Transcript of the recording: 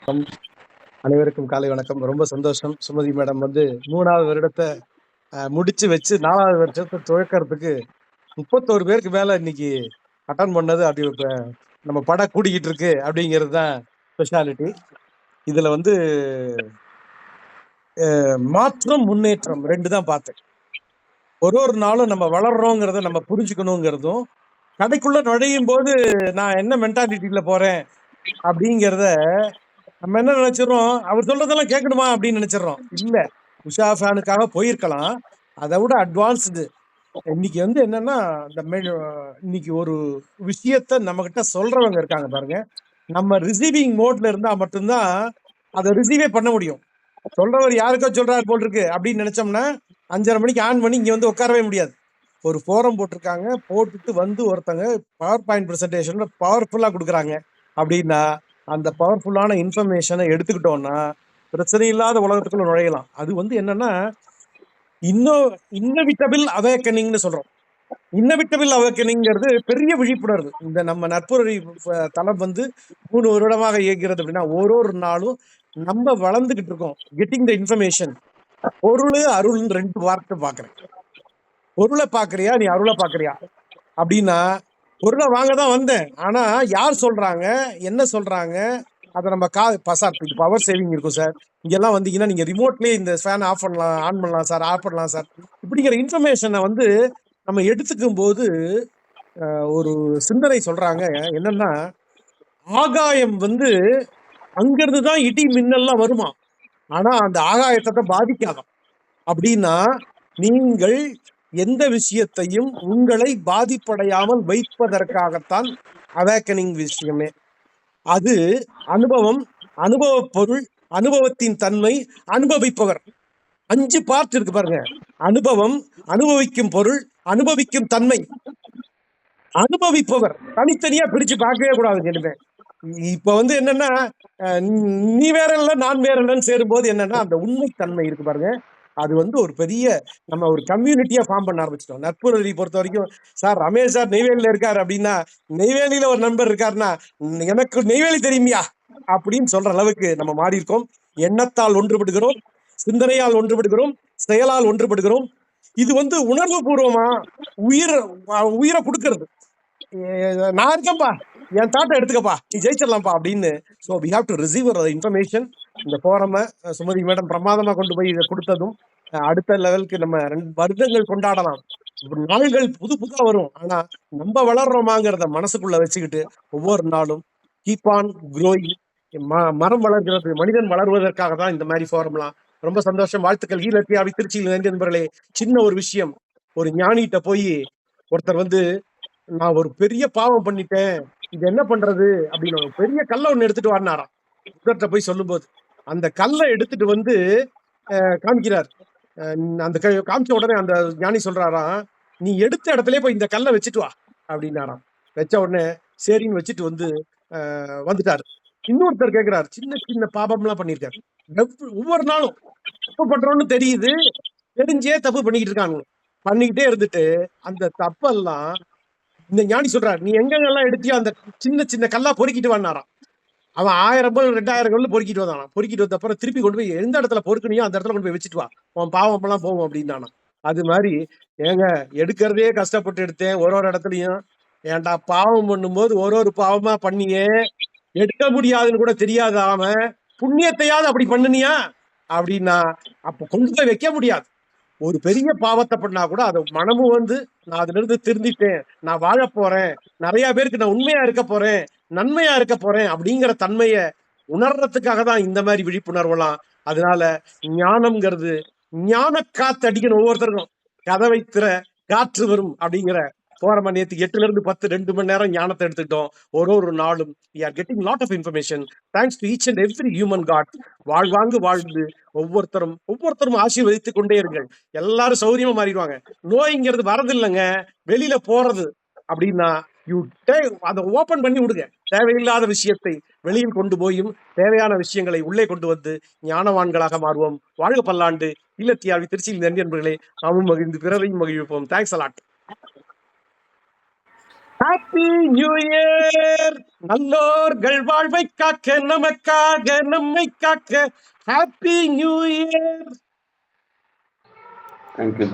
அனைவருக்கும் காலை வணக்கம். ரொம்ப சந்தோஷம். சுமதி மேடம் வந்து 3வது வருடத்தை முடிச்சு வச்சு 4வது வருஷத்தை துவக்கிறதுக்கு 31 பேருக்கு மேல இன்னைக்கு அட்டன் பண்ணது. அப்படி இப்ப நம்ம படம் கூடிக்கிட்டு இருக்கு அப்படிங்கிறது தான் ஸ்பெஷாலிட்டி. இதுல வந்து மாற்றம் முன்னேற்றம் 2 தான் பார்த்தேன். ஒரு நாளும் நம்ம வளர்றோங்கிறத நம்ம புரிஞ்சுக்கணுங்கிறதும், கடைக்குள்ள நுழையும் போது நான் என்ன மென்டாலிட்டியில போறேன் அப்படிங்கிறத நம்ம என்ன நினைச்சிடறோம், அவர் சொல்றதெல்லாம் கேட்கணுமா அப்படின்னு நினைச்சிடறோம். இல்ல, உஷா ஃபேனுக்காக போயிருக்கலாம். அதை விட அட்வான்ஸ்டு இன்னைக்கு வந்து என்னன்னா, இன்னைக்கு ஒரு விஷயத்த நம்ம கிட்ட சொல்றவங்க இருக்காங்க பாருங்க. நம்ம ரிசீவிங் மோட்ல இருந்தா மட்டும்தான் அதை ரிசீவே பண்ண முடியும். சொல்றவர் யாருக்கோ சொல்றாரு போல் இருக்கு அப்படின்னு நினைச்சோம்னா 5:30 மணிக்கு ஆன் பண்ணி இங்க வந்து உட்காரவே முடியாது. ஒரு ஃபோரம் போட்டிருக்காங்க, போட்டுட்டு வந்து ஒருத்தங்க பவர் பாயிண்ட் ப்ரெசன்டேஷன்ல பவர்ஃபுல்லா கொடுக்குறாங்க அப்படின்னா, அந்த பவர்ஃபுல்லான இன்ஃபர்மேஷனை எடுத்துக்கிட்டோம்னா பிரச்சனை இல்லாத உலகத்துக்குள்ள நுழையலாம். அது வந்து என்னன்னா, இன்னவிட்டபிள் அவேக்கனிங்னு சொல்றோம். இன்னவிட்டபிள் அவேக்கனிங்கிறது பெரிய விழிப்புணர்வு. இந்த நம்ம நற்புறவி தளம் வந்து 3 வருடமாக இயக்கிறது அப்படின்னா, ஒரு நாளும் நம்ம வளர்ந்துகிட்டு இருக்கோம். Getting the information. பொருள் அருள்னு 2 வார்த்தை பாக்குறேன். பொருளை பாக்குறியா, நீ அருளை பாக்குறியா அப்படின்னா, பொருளை வாங்க தான் வந்தேன். ஆனா யார் சொல்றாங்க, என்ன சொல்றாங்க, அதை நம்ம சார் இது பவர் சேவிங் இருக்கும் சார், இங்கெல்லாம் வந்தீங்கன்னா நீங்க ரிமோட்லயே இந்த ஃபேன் ஆஃப் பண்ணலாம், ஆன் பண்ணலாம் சார், ஆஃப் பண்ணலாம் சார், இப்படிங்கிற இன்ஃபர்மேஷனை வந்து நம்ம எடுத்துக்கும் போது ஒரு சிந்தனை சொல்றாங்க. என்னன்னா, ஆகாயம் வந்து அங்கிருந்து தான் இடி மின்னல்லாம் வருமா, ஆனா அந்த ஆகாயத்தை பாதிக்காதான். அப்படின்னா நீங்கள் எந்த விஷயத்தையும் உங்களை பாதிப்படையாமல் வைப்பதற்காகத்தான் அவேக்கனிங் விஷயமே. அது அனுபவம், அனுபவ பொருள், அனுபவத்தின் தன்மை, அனுபவிப்பவர், 5 பார்ட் இருக்கு பாருங்க. அனுபவம், அனுபவிக்கும் பொருள், அனுபவிக்கும் தன்மை, அனுபவிப்பவர். தனித்தனியா பிரிச்சு பார்க்கவே கூடாது. இனிமே இப்ப வந்து என்னன்னா, நீ வேற இல்ல நான் வேற இல்லைன்னு சேரும்போது என்னன்னா, அந்த உண்மைத்தன்மை இருக்கு பாருங்க, அது வந்து ஒரு பெரிய நம்ம ஒரு கம்யூனிட்டியா ஃபார்ம் பண்ண ஆரம்பிச்சிட்டோம். நட்புறவை பொறுத்த வரைக்கும், சார் ரமேஷ் சார் நெய்வேலியில இருக்காரு அப்படின்னா, நெய்வேலியில ஒரு நண்பர் இருக்காருன்னா எனக்கு நெய்வேலி தெரியுமியா அப்படின்னு சொல்ற அளவுக்கு நம்ம மாறி இருக்கோம். எண்ணத்தால் ஒன்றுபடுகிறோம், சிந்தனையால் ஒன்றுபடுகிறோம், செயலால் ஒன்றுபடுகிறோம். இது வந்து உணர்வு பூர்வமா உயிரை கொடுக்கறது. நான் இருக்கேன்பா, என் தாட்டை எடுத்துக்கப்பா, நீ ஜெயிச்சிடலாம்ப்பா அப்படின்னு. So we have to receive information. இந்த ஃபோரமை சுமதி மேடம் பிரமாதமா கொண்டு போய் இதை கொடுத்ததும், அடுத்த லெவலுக்கு நம்ம 2 வருடங்கள் கொண்டாடலாம். நாள்கள் புதுசா வரும். ஆனா நம்ம வளர்றோமாங்கிறத மனசுக்குள்ள வச்சுக்கிட்டு ஒவ்வொரு நாளும் கீப் ஆன் க்ரோயிங். மரம் வளர்கிறது மனிதன் வளர்வதற்காக தான் இந்த மாதிரி ஃபோரம்லாம். ரொம்ப சந்தோஷம். வாழ்த்துக்கள். ஈழத்தியாவி திருச்சியில் நன்றி நண்பர்களே. சின்ன ஒரு விஷயம், ஒரு ஞானிகிட்ட போய் ஒருத்தர் வந்து, நான் ஒரு பெரிய பாவம் பண்ணிட்டேன், இது என்ன பண்றது அப்படின்னு பெரிய கல்லை ஒண்ணு எடுத்துட்டு வரனாராம். புத்தர்கிட்ட போய் சொல்லும்போது அந்த கல்லை எடுத்துட்டு வந்து காமிக்கிறார். அந்த காமிச்ச உடனே அந்த ஞானி சொல்றாராம், நீ எடுத்த இடத்துல போய் இந்த கல்லை வச்சுட்டு வா அப்படின்னாராம். வச்ச உடனே சரின்னு வச்சுட்டு வந்து வந்துட்டாரு. இன்னொருத்தர் கேட்கிறார், சின்ன சின்ன பாபம்லாம் பண்ணியிருக்காரு. ஒவ்வொரு நாளும் தப்பு பண்றோம்னு தெரியுது, தெரிஞ்சே தப்பு பண்ணிக்கிட்டு இருக்காங்க. பண்ணிக்கிட்டே இருந்துட்டு அந்த தப்பெல்லாம் இந்த ஞானி சொல்றாரு, நீ எங்கெங்கெல்லாம் எடுத்தியோ அந்த சின்ன சின்ன கல்லா பொறுக்கிட்டு வந்தாராம். அவன் 1000 கல் 2000 கல் பொறுக்கிட்டு வந்தானா. பொறுக்கிட்டு வந்த அப்புறம் திருப்பி கொண்டு போய் எந்த இடத்துல பொறுக்கணியோ அந்த இடத்துல கொண்டு போய் வச்சுட்டு வா, உன் பாவம் எல்லாம் போகும் அப்படின்னானா. அது மாதிரி ஏங்க, எடுக்கிறதே கஷ்டப்பட்டு எடுத்தேன். ஒரு இடத்துலயும் ஏன்டா பாவம் பண்ணும்போது ஒரு பாவமா பண்ணியே, எடுக்க முடியாதுன்னு கூட தெரியாத அவன் புண்ணியத்தையாவது அப்படி பண்ணுனியா அப்படின்னா, அப்ப கொண்டு போய் வைக்க முடியாது. ஒரு பெரிய பாவத்தை பண்ணா கூட அதை மனமும் வந்து, நான் அதுல இருந்து திருந்திட்டேன், நான் வாழ போறேன், நிறைய பேருக்கு நான் உண்மையா இருக்க போறேன், நன்மையா இருக்க போறேன் அப்படிங்கிற தன்மையை உணர்றதுக்காக தான் இந்த மாதிரி விழிப்புணர்வுலாம். அதனால ஞானம்ங்கிறது ஞான காத்து அடிக்கணும். ஒவ்வொருத்தருக்கும் கதவை திற காற்று வரும் அப்படிங்கிற போறமா. நேற்று 8ல இருந்து 10 2 மணி நேரம் ஞானத்தை எடுத்துக்கிட்டோம். ஒரு நாளும் we are getting lot of information thanks to each and every human god. வாழ்வாங்கு வாழ்ந்து ஒவ்வொருத்தரும் ஆசீர்வதித்துக் கொண்டே இருங்கள். எல்லாரும் சௌரியமா மாறிடுவாங்க. நோய்ங்கிறது வரதில்லைங்க, வெளியில போறது. அப்படின்னா அதை ஓபன் பண்ணி விடுங்க. தேவையில்லாத விஷயத்தை வெளியில் கொண்டு போயும் தேவையான விஷயங்களை உள்ளே கொண்டு வந்து ஞானவான்களாக மாறுவோம். வாழ்க பல்லாண்டு. இல்லத்தியாவி திருச்சியில் நன்றி நண்பர்களே. நாமும் மகிழ்ந்து பிறரையும் மகிழ்விப்போம். Thanks a lot. Happy new year. நல்லோர்கள் வாழ்வை காக்க, நமக்காக நம்மை காக்க. Happy new year. தேங்க்யூ.